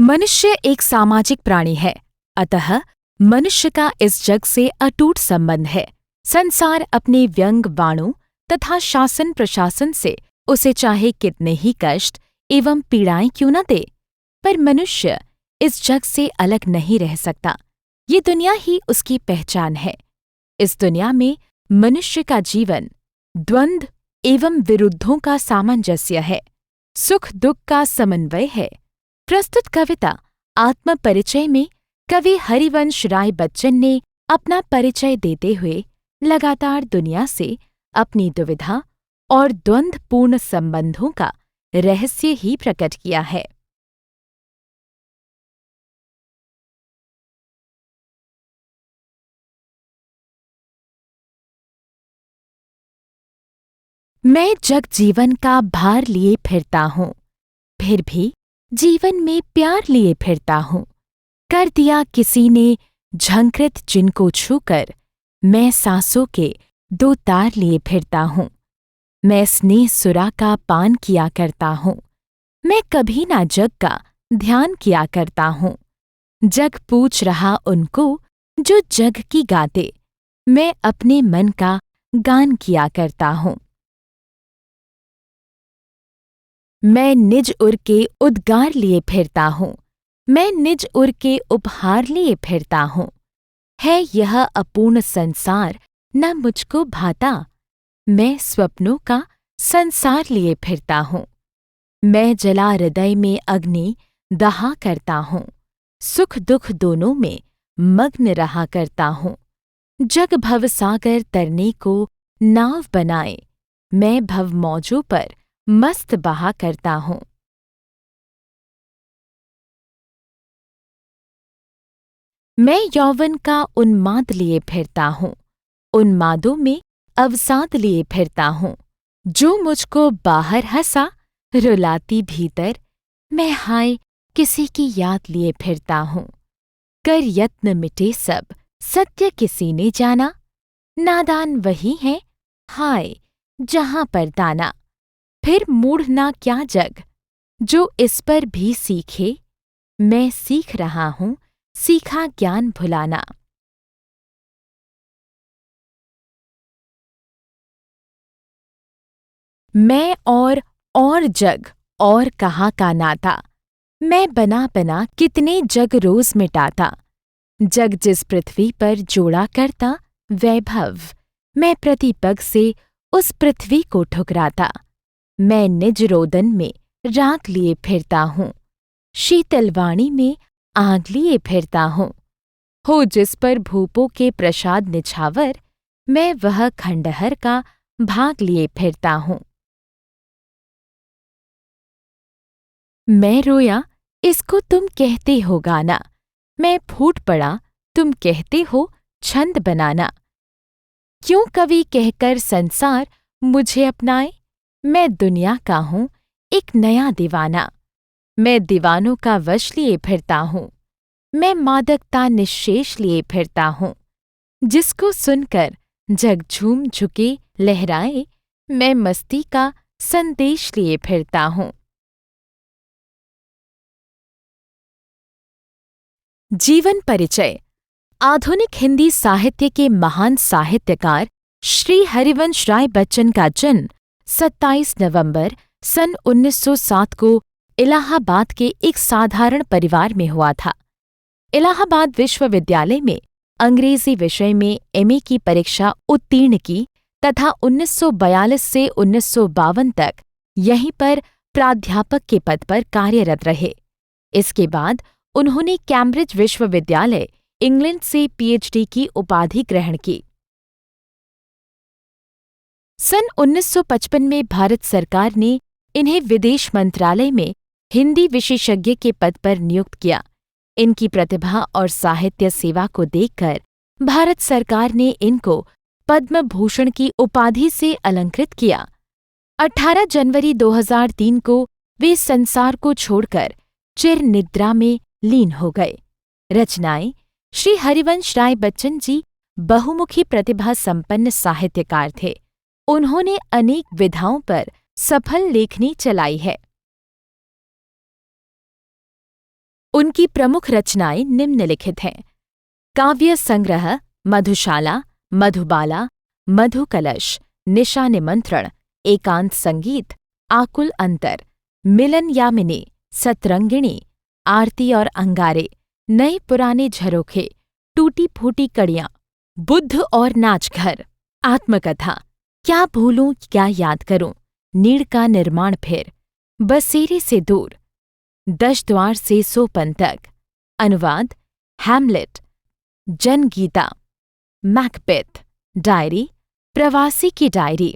मनुष्य एक सामाजिक प्राणी है, अतः मनुष्य का इस जग से अटूट संबंध है। संसार अपने व्यंग बाणों तथा शासन प्रशासन से उसे चाहे कितने ही कष्ट एवं पीड़ाएं क्यों न दे, पर मनुष्य इस जग से अलग नहीं रह सकता। ये दुनिया ही उसकी पहचान है। इस दुनिया में मनुष्य का जीवन द्वंद्व एवं विरुद्धों का सामंजस्य है, सुख दुख का समन्वय है। प्रस्तुत कविता आत्म परिचय में कवि हरिवंश राय बच्चन ने अपना परिचय देते हुए लगातार दुनिया से अपनी दुविधा और द्वंद्वपूर्ण संबंधों का रहस्य ही प्रकट किया है। मैं जग जीवन का भार लिए फिरता हूँ, फिर भी जीवन में प्यार लिए फिरता हूँ। कर दिया किसी ने झंकृत जिनको छूकर, मैं सांसों के दो तार लिए फिरता हूँ। मैं स्नेह सुरा का पान किया करता हूँ, मैं कभी ना जग का ध्यान किया करता हूँ। जग पूछ रहा उनको जो जग की गाते, मैं अपने मन का गान किया करता हूँ। मैं निज उर के उद्गार लिए फिरता हूँ, मैं निज उर के उपहार लिए फिरता हूँ। है यह अपूर्ण संसार न मुझको भाता, मैं स्वप्नों का संसार लिए फिरता हूँ। मैं जला हृदय में अग्नि दहा करता हूँ, सुख दुख दोनों में मग्न रहा करता हूँ। जग भव सागर तरने को नाव बनाए, मैं भव मौजों पर मस्त बहा करता हूँ। मैं यौवन का उन्माद लिए फिरता हूँ, उन्मादों में अवसाद लिए फिरता हूँ। जो मुझको बाहर हंसा, रुलाती भीतर, मैं हाय किसी की याद लिए फिरता हूँ। कर यत्न मिटे सब, सत्य किसी ने जाना, नादान वही है, हाय जहाँ पर दाना। फिर मूढ़ना क्या जग, जो इस पर भी सीखे, मैं सीख रहा हूँ सीखा ज्ञान भुलाना। मैं और जग और कहाँ का नाता, मैं बना बना कितने जग रोज मिटाता। जग जिस पृथ्वी पर जोड़ा करता वैभव, मैं प्रतिपग से उस पृथ्वी को ठुकराता। मैं निज रोदन में राख लिए फिरता हूँ, शीतलवाणी में आग लिए फिरता हूँ। हो जिस पर भूपों के प्रसाद निछावर, मैं वह खंडहर का भाग लिए फिरता हूँ। मैं रोया इसको तुम कहते हो गाना, मैं फूट पड़ा तुम कहते हो छंद बनाना। क्यों कवि कहकर संसार मुझे अपनाए, मैं दुनिया का हूँ एक नया दीवाना। मैं दीवानों का वश लिए फिरता हूँ, मैं मादकता निश्शेष लिए फिरता हूँ। जिसको सुनकर जग झूम झुके लहराए, मैं मस्ती का संदेश लिए फिरता हूँ। जीवन परिचय। आधुनिक हिंदी साहित्य के महान साहित्यकार श्री हरिवंश राय बच्चन का जन्म 27 नवंबर सन 1907 को इलाहाबाद के एक साधारण परिवार में हुआ था। इलाहाबाद विश्वविद्यालय में अंग्रेजी विषय में एमए की परीक्षा उत्तीर्ण की तथा 1942 से 1952 तक यहीं पर प्राध्यापक के पद पर कार्यरत रहे। इसके बाद उन्होंने कैम्ब्रिज विश्वविद्यालय इंग्लैंड से पीएचडी की उपाधि ग्रहण की। सन 1955 में भारत सरकार ने इन्हें विदेश मंत्रालय में हिंदी विशेषज्ञ के पद पर नियुक्त किया। इनकी प्रतिभा और साहित्य सेवा को देखकर भारत सरकार ने इनको पद्म भूषण की उपाधि से अलंकृत किया। 18 जनवरी 2003 को वे संसार को छोड़कर चिर निद्रा में लीन हो गए। रचनाएं। श्री हरिवंश राय बच्चन जी बहुमुखी प्रतिभा संपन्न साहित्यकार थे। उन्होंने अनेक विधाओं पर सफल लेखनी चलाई है। उनकी प्रमुख रचनाएं निम्नलिखित हैं। काव्य संग्रह मधुशाला, मधुबाला, मधुकलश, निशा निमंत्रण, एकांत संगीत, आकुल अंतर, मिलन यामिनी, सतरंगिणी, आरती और अंगारे, नए पुराने झरोखे, टूटी फूटी कड़ियाँ, बुद्ध और नाचघर, आत्मकथा, क्या भूलूं क्या याद करूं, नीड़ का निर्माण फिर, बसेरे से दूर, 10 द्वार से सोपन तक, अनुवाद, हैमलेट, जनगीता, मैकबेथ, डायरी, प्रवासी की डायरी।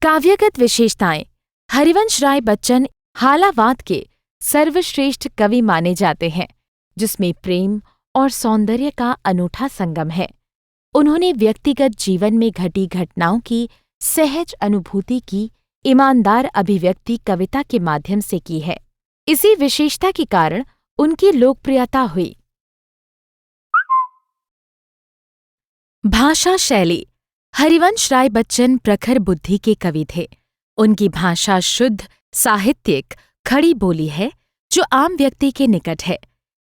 काव्यगत विशेषताएं। हरिवंश राय बच्चन हालावाद के सर्वश्रेष्ठ कवि माने जाते हैं, जिसमें प्रेम और सौंदर्य का अनूठा संगम है। उन्होंने व्यक्तिगत जीवन में घटी घटनाओं की सहज अनुभूति की ईमानदार अभिव्यक्ति कविता के माध्यम से की है। इसी विशेषता के कारण उनकी लोकप्रियता हुई। भाषा शैली। हरिवंश राय बच्चन प्रखर बुद्धि के कवि थे। उनकी भाषा शुद्ध, साहित्यिक, खड़ी बोली है जो आम व्यक्ति के निकट है।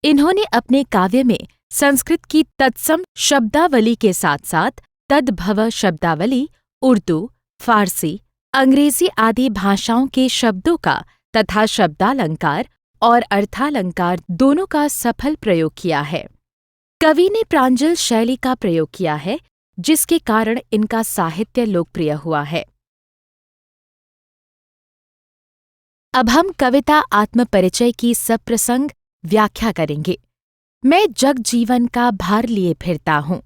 इन्होंने अपने काव्य में संस्कृत की तत्सम शब्दावली के साथ साथ तद्भव शब्दावली, उर्दू, फारसी, अंग्रेजी आदि भाषाओं के शब्दों का तथा शब्दालंकार और अर्थालंकार दोनों का सफल प्रयोग किया है। कवि ने प्रांजल शैली का प्रयोग किया है, जिसके कारण इनका साहित्य लोकप्रिय हुआ है। अब हम कविता आत्मपरिचय की सप्रसंग व्याख्या करेंगे। मैं जग जीवन का भार लिए फिरता हूँ,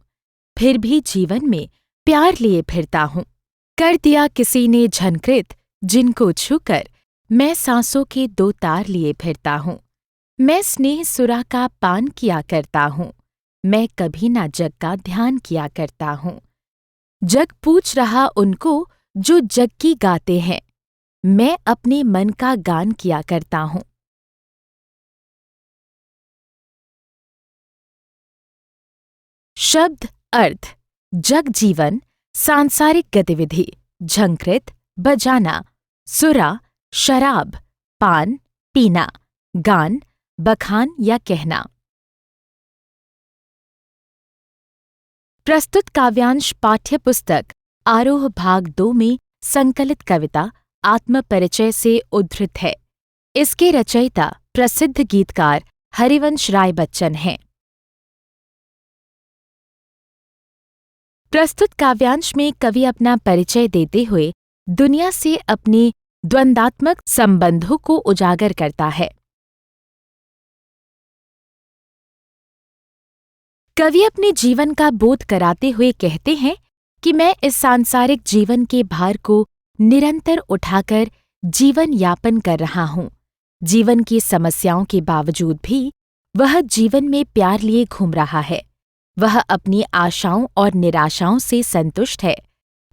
फिर भी जीवन में प्यार लिए फिरता हूँ। कर दिया किसी ने झनकृत, जिनको छूकर मैं सांसों के 2 तार लिए फिरता हूँ। मैं स्नेह सुरा का पान किया करता हूँ, मैं कभी ना जग का ध्यान किया करता हूँ। जग पूछ रहा उनको जो जग की गाते हैं, मैं अपने मन का गान किया करता हूँ। शब्द अर्थ। जग जीवन, सांसारिक गतिविधि, झंकृत, बजाना, सुरा, शराब, पान, पीना, गान, बखान या कहना। प्रस्तुत काव्यांश पाठ्य पुस्तक आरोह भाग 2 में संकलित कविता आत्मपरिचय से उद्धृत है। इसके रचयिता प्रसिद्ध गीतकार हरिवंश राय बच्चन हैं। प्रस्तुत काव्यांश में कवि अपना परिचय देते हुए दुनिया से अपने द्वंद्वात्मक संबंधों को उजागर करता है। कवि अपने जीवन का बोध कराते हुए कहते हैं कि मैं इस सांसारिक जीवन के भार को निरंतर उठाकर जीवन यापन कर रहा हूँ। जीवन की समस्याओं के बावजूद भी वह जीवन में प्यार लिए घूम रहा है। वह अपनी आशाओं और निराशाओं से संतुष्ट है।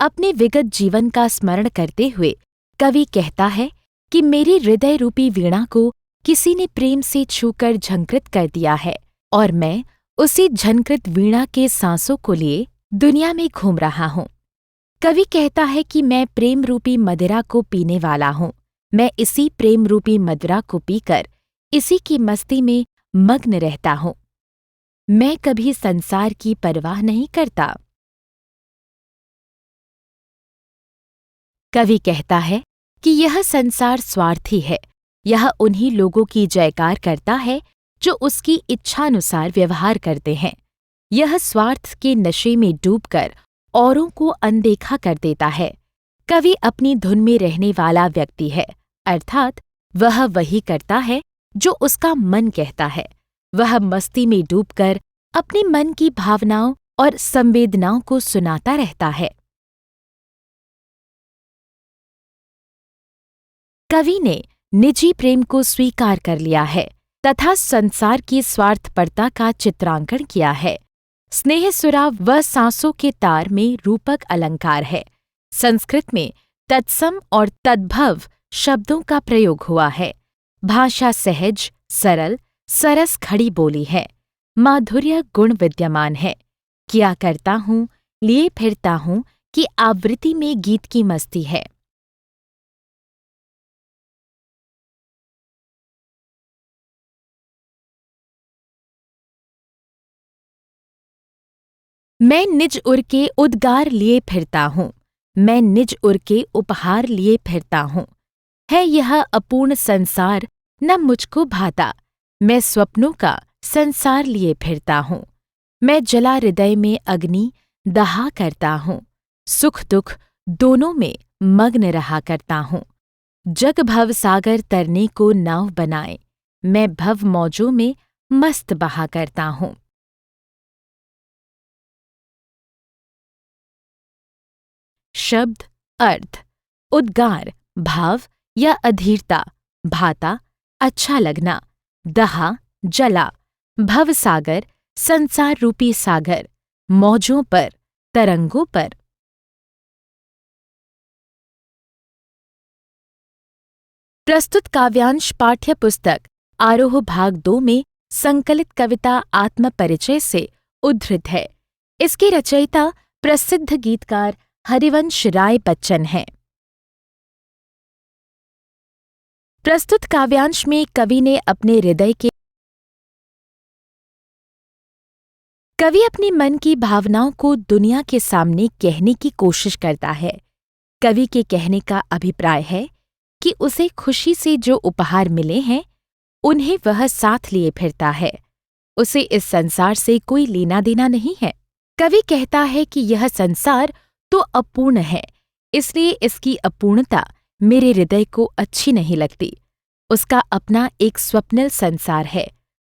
अपने विगत जीवन का स्मरण करते हुए कवि कहता है कि मेरी हृदय रूपी वीणा को किसी ने प्रेम से छूकर झंकृत कर दिया है और मैं उसी झनकृत वीणा के सांसों को लिए दुनिया में घूम रहा हूँ। कवि कहता है कि मैं प्रेम रूपी मदिरा को पीने वाला हूँ। मैं इसी प्रेम रूपी मदिरा को पीकर इसी की मस्ती में मग्न रहता हूँ। मैं कभी संसार की परवाह नहीं करता। कवि कहता है कि यह संसार स्वार्थी है। यह उन्हीं लोगों की जयकार करता है जो उसकी इच्छानुसार व्यवहार करते हैं। यह स्वार्थ के नशे में डूबकर औरों को अनदेखा कर देता है। कवि अपनी धुन में रहने वाला व्यक्ति है, अर्थात वह वही करता है जो उसका मन कहता है। वह मस्ती में डूबकर अपने मन की भावनाओं और संवेदनाओं को सुनाता रहता है। कवि ने निजी प्रेम को स्वीकार कर लिया है तथा संसार की स्वार्थपरता का चित्रांकन किया है। स्नेहसुरा व सांसों के तार में रूपक अलंकार है। संस्कृत में तत्सम और तद्भव शब्दों का प्रयोग हुआ है। भाषा सहज, सरल, सरस खड़ी बोली है। माधुर्य गुण विद्यमान है। किया करता हूँ, लिए फिरता हूँ कि आवृत्ति में गीत की मस्ती है। मैं निज उर के उद्गार लिए फिरता हूँ, मैं निज उर के उपहार लिए फिरता हूँ। है यह अपूर्ण संसार न मुझको भाता, मैं स्वप्नों का संसार लिए फिरता हूँ। मैं जला हृदय में अग्नि दहा करता हूँ, सुख दुख दोनों में मग्न रहा करता हूँ। जग भव सागर तरने को नाव बनाए, मैं भव मौजों में मस्त बहा करता हूँ। शब्द अर्थ उद्गार भाव या अधीरता, भाता अच्छा लगना, दहा जला, भवसागर संसार रूपी सागर, मौजों पर तरंगों पर। प्रस्तुत काव्यांश पाठ्य पुस्तक आरोह भाग 2 में संकलित कविता आत्मपरिचय से उद्धृत है। इसके रचयिता प्रसिद्ध गीतकार हरिवंश राय बच्चन हैं। प्रस्तुत काव्यांश में कवि अपने मन की भावनाओं को दुनिया के सामने कहने की कोशिश करता है। कवि के कहने का अभिप्राय है कि उसे खुशी से जो उपहार मिले हैं, उन्हें वह साथ लिए फिरता है। उसे इस संसार से कोई लेना देना नहीं है। कवि कहता है कि यह संसार तो अपूर्ण है, इसलिए इसकी अपूर्णता मेरे हृदय को अच्छी नहीं लगती। उसका अपना एक स्वप्निल संसार है,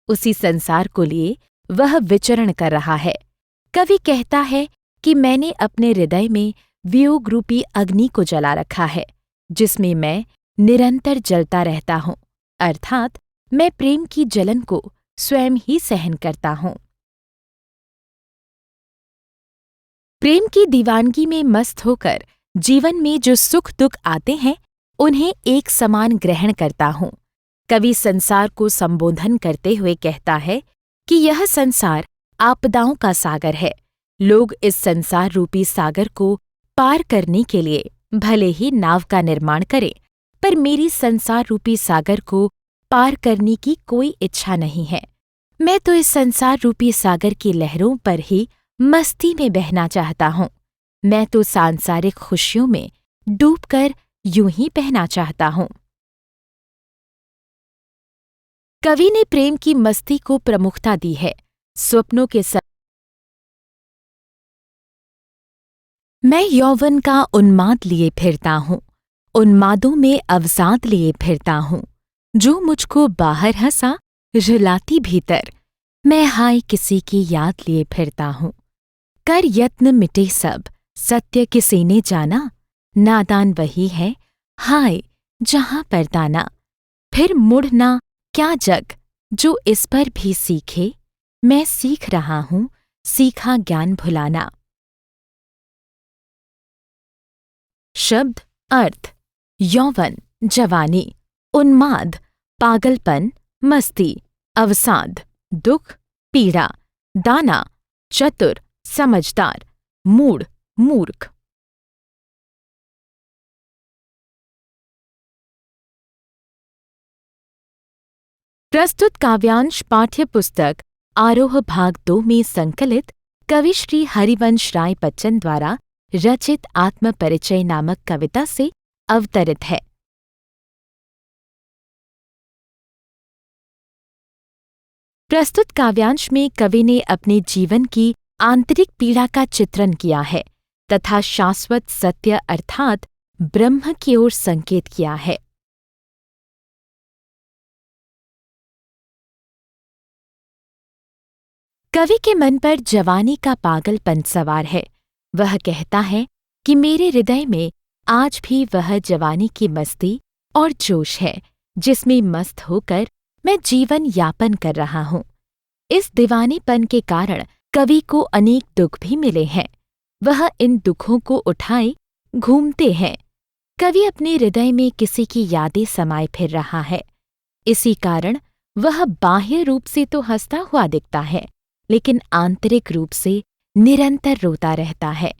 उसी संसार को लिए वह विचरण कर रहा है। कवि कहता है कि मैंने अपने हृदय में वियोग रूपी अग्नि को जला रखा है, जिसमें मैं निरंतर जलता रहता हूँ, अर्थात मैं प्रेम की जलन को स्वयं ही सहन करता हूँ। प्रेम की दीवानगी में मस्त होकर जीवन में जो सुख दुख आते हैं, उन्हें एक समान ग्रहण करता हूँ। कवि संसार को संबोधन करते हुए कहता है कि यह संसार आपदाओं का सागर है। लोग इस संसार रूपी सागर को पार करने के लिए भले ही नाव का निर्माण करें, पर मेरी संसार रूपी सागर को पार करने की कोई इच्छा नहीं है। मैं तो इस संसार रूपी सागर की लहरों पर ही मस्ती में बहना चाहता हूँ। मैं तो सांसारिक खुशियों में डूबकर यूं ही बहना चाहता हूँ। कवि ने प्रेम की मस्ती को प्रमुखता दी है। स्वप्नों के मैं यौवन का उन्माद लिए फिरता हूँ, उन्मादों में अवसाद लिए फिरता हूँ। जो मुझको बाहर हंसा, रुलाती भीतर, मैं हाय किसी की याद लिए फिरता हूँ। कर यत्न मिटे सब, सत्य किसी ने जाना, नादान वही है, हाय जहाँ पर दाना। फिर मुड़ना क्या जग, जो इस पर भी सीखे, मैं सीख रहा हूँ, सीखा ज्ञान भुलाना। शब्द अर्थ यौवन जवानी, उन्माद पागलपन मस्ती, अवसाद दुख पीड़ा, दाना चतुर समझदार, मूढ़ मूर्ख। प्रस्तुत काव्यांश पाठ्य पुस्तक आरोह भाग 2 में संकलित कवि श्री हरिवंश राय बच्चन द्वारा रचित आत्मपरिचय नामक कविता से अवतरित है। प्रस्तुत काव्यांश में कवि ने अपने जीवन की आंतरिक पीड़ा का चित्रण किया है तथा शाश्वत सत्य अर्थात ब्रह्म की ओर संकेत किया है। कवि के मन पर जवानी का पागलपन सवार है। वह कहता है कि मेरे हृदय में आज भी वह जवानी की मस्ती और जोश है, जिसमें मस्त होकर मैं जीवन यापन कर रहा हूँ। इस दीवानेपन के कारण कवि को अनेक दुख भी मिले हैं। वह इन दुखों को उठाए घूमते हैं। कवि अपने हृदय में किसी की यादें समाये फिर रहा है। इसी कारण वह बाह्य रूप से तो हंसता हुआ दिखता है, लेकिन आंतरिक रूप से निरंतर रोता रहता है।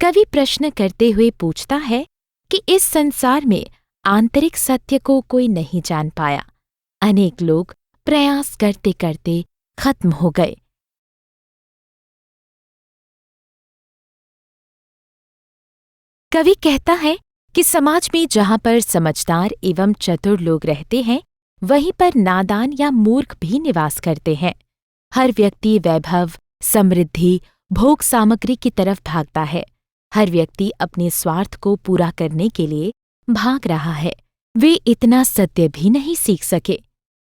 कवि प्रश्न करते हुए पूछता है कि इस संसार में आंतरिक सत्य को कोई नहीं जान पाया। अनेक लोग प्रयास करते करते खत्म हो गए। कवि कहता है कि समाज में जहाँ पर समझदार एवं चतुर लोग रहते हैं, वहीं पर नादान या मूर्ख भी निवास करते हैं। हर व्यक्ति वैभव, समृद्धि, भोग सामग्री की तरफ भागता है। हर व्यक्ति अपने स्वार्थ को पूरा करने के लिए भाग रहा है। वे इतना सत्य भी नहीं सीख सके।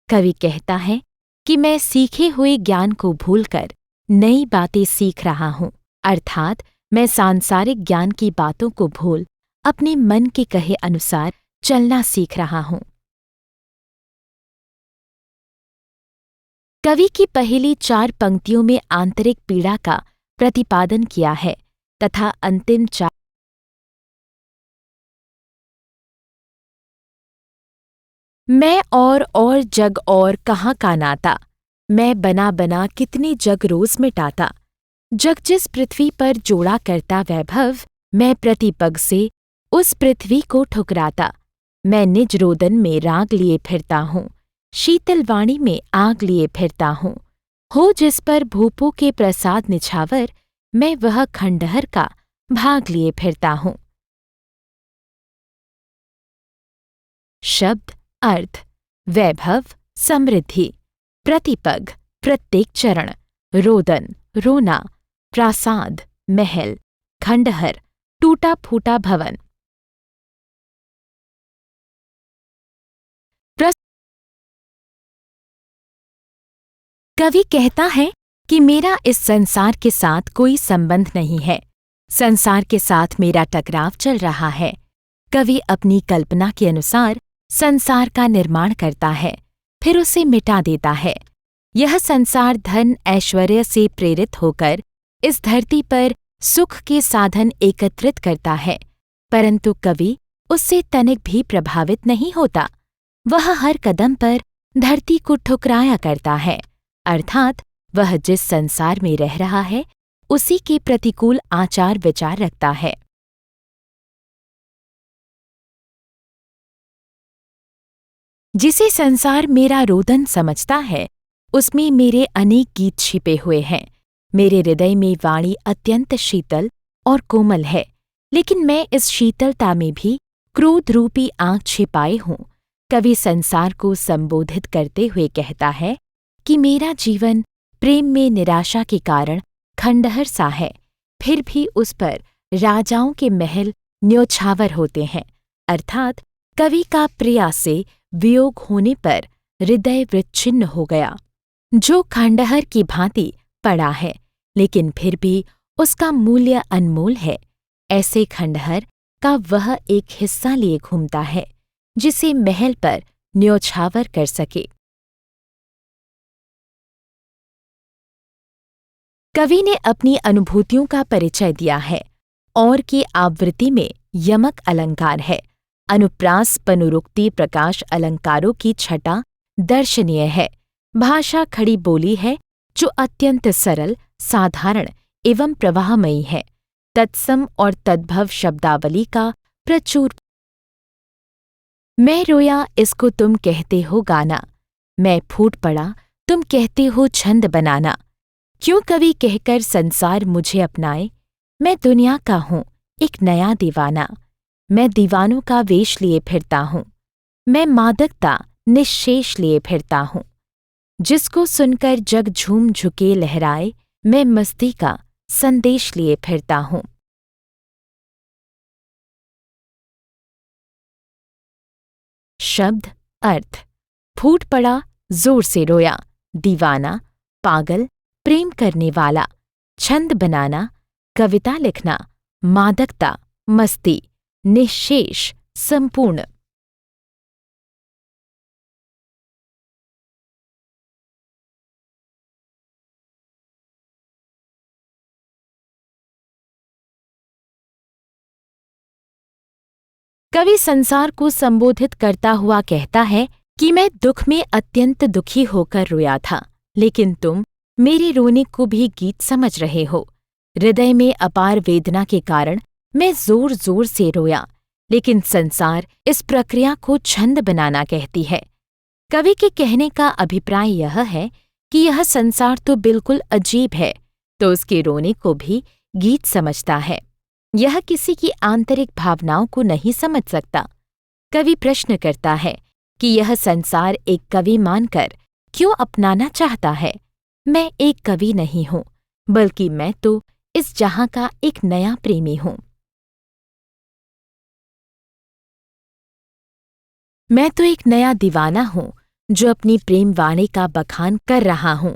कवि कहता है कि मैं सीखे हुए ज्ञान को भूलकर नई बातें सीख रहा हूँ, अर्थात मैं सांसारिक ज्ञान की बातों को भूल अपने मन के कहे अनुसार चलना सीख रहा हूँ। कवि की पहली 4 पंक्तियों में आंतरिक पीड़ा का प्रतिपादन किया है तथा अंतिम 4 मैं और जग और कहाँ का नाता, मैं बना बना कितने जग रोज मिटाता। जग जिस पृथ्वी पर जोड़ा करता वैभव, मैं प्रतिपग से उस पृथ्वी को ठुकराता। मैं निज रोदन में राग लिए फिरता हूँ, शीतल वाणी में आग लिए फिरता हूँ। हो जिस पर भूपों के प्रसाद निछावर, मैं वह खंडहर का भाग लिए फिरता हूँ। शब्द अर्थ: वैभव, समृद्धि; प्रतिपग, प्रत्येक चरण; रोदन, रोना; प्रासाद, महल; खंडहर, टूटा फूटा भवन। कवि कहता है कि मेरा इस संसार के साथ कोई संबंध नहीं है। संसार के साथ मेरा टकराव चल रहा है। कवि अपनी कल्पना के अनुसार संसार का निर्माण करता है, फिर उसे मिटा देता है। यह संसार धन ऐश्वर्य से प्रेरित होकर इस धरती पर सुख के साधन एकत्रित करता है, परंतु कवि उससे तनिक भी प्रभावित नहीं होता। वह हर कदम पर धरती को ठुकराया करता है, अर्थात वह जिस संसार में रह रहा है उसी के प्रतिकूल आचार विचार रखता है। जिसे संसार मेरा रोदन समझता है, उसमें मेरे अनेक गीत छिपे हुए हैं। मेरे हृदय में वाणी अत्यंत शीतल और कोमल है, लेकिन मैं इस शीतलता में भी क्रोध रूपी आँख छिपाए हूँ। कवि संसार को संबोधित करते हुए कहता है कि मेरा जीवन प्रेम में निराशा के कारण खंडहर सा है, फिर भी उस पर राजाओं के महल न्योछावर होते हैं, अर्थात कवि का प्रिया से वियोग होने पर हृदय विच्छिन्न हो गया, जो खंडहर की भांति पड़ा है, लेकिन फिर भी उसका मूल्य अनमोल है। ऐसे खंडहर का वह एक हिस्सा लिए घूमता है जिसे महल पर न्योछावर कर सके। कवि ने अपनी अनुभूतियों का परिचय दिया है। और की आवृत्ति में यमक अलंकार है। अनुप्रास पनुरुक्ति प्रकाश अलंकारों की छटा दर्शनीय है। भाषा खड़ी बोली है जो अत्यंत सरल, साधारण एवं प्रवाहमयी है। तत्सम और तद्भव शब्दावली का प्रचुर। मैं रोया इसको तुम कहते हो गाना, मैं फूट पड़ा तुम कहते हो छंद बनाना। क्यों कवि कहकर संसार मुझे अपनाए, मैं दुनिया का हूँ एक नया दीवाना। मैं दीवानों का वेश लिए फिरता हूँ, मैं मादकता निश्शेष लिए फिरता हूँ। जिसको सुनकर जग झूम झुके लहराए, मैं मस्ती का संदेश लिए फिरता हूँ। शब्द अर्थ: फूट पड़ा, जोर से रोया, दीवाना, पागल, प्रेम करने वाला, छंद बनाना, कविता लिखना, मादकता, मस्ती, निश्शेष, संपूर्ण। कवि संसार को संबोधित करता हुआ कहता है कि मैं दुख में अत्यंत दुखी होकर रोया था, लेकिन तुम मेरे रोने को भी गीत समझ रहे हो। हृदय में अपार वेदना के कारण मैं जोर जोर से रोया, लेकिन संसार इस प्रक्रिया को छंद बनाना कहती है। कवि के कहने का अभिप्राय यह है कि यह संसार तो बिल्कुल अजीब है, तो उसके रोने को भी गीत समझता है। यह किसी की आंतरिक भावनाओं को नहीं समझ सकता। कवि प्रश्न करता है कि यह संसार एक कवि मानकर क्यों अपनाना चाहता है। मैं एक कवि नहीं हूं, बल्कि मैं तो इस जहां का एक नया प्रेमी हूं। मैं तो एक नया दीवाना हूं जो अपनी प्रेम वाणी का बखान कर रहा हूं।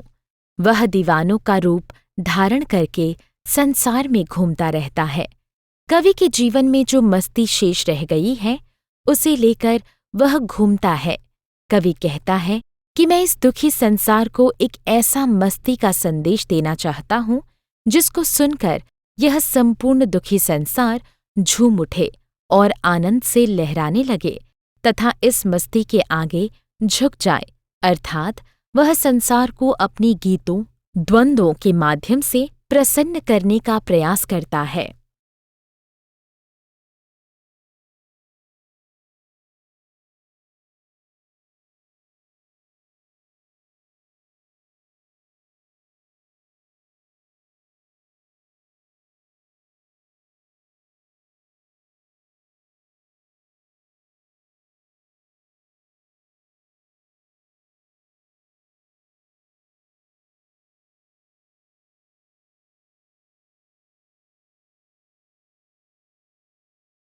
वह दीवानों का रूप धारण करके संसार में घूमता रहता है। कवि के जीवन में जो मस्ती शेष रह गई है, उसे लेकर वह घूमता है। कवि कहता है कि मैं इस दुखी संसार को एक ऐसा मस्ती का संदेश देना चाहता हूं, जिसको सुनकर यह संपूर्ण दुखी संसार झूम उठे और आनंद से लहराने लगे तथा इस मस्ती के आगे झुक जाए, अर्थात वह संसार को अपनी गीतों, द्वंद्वों के माध्यम से प्रसन्न करने का प्रयास करता है।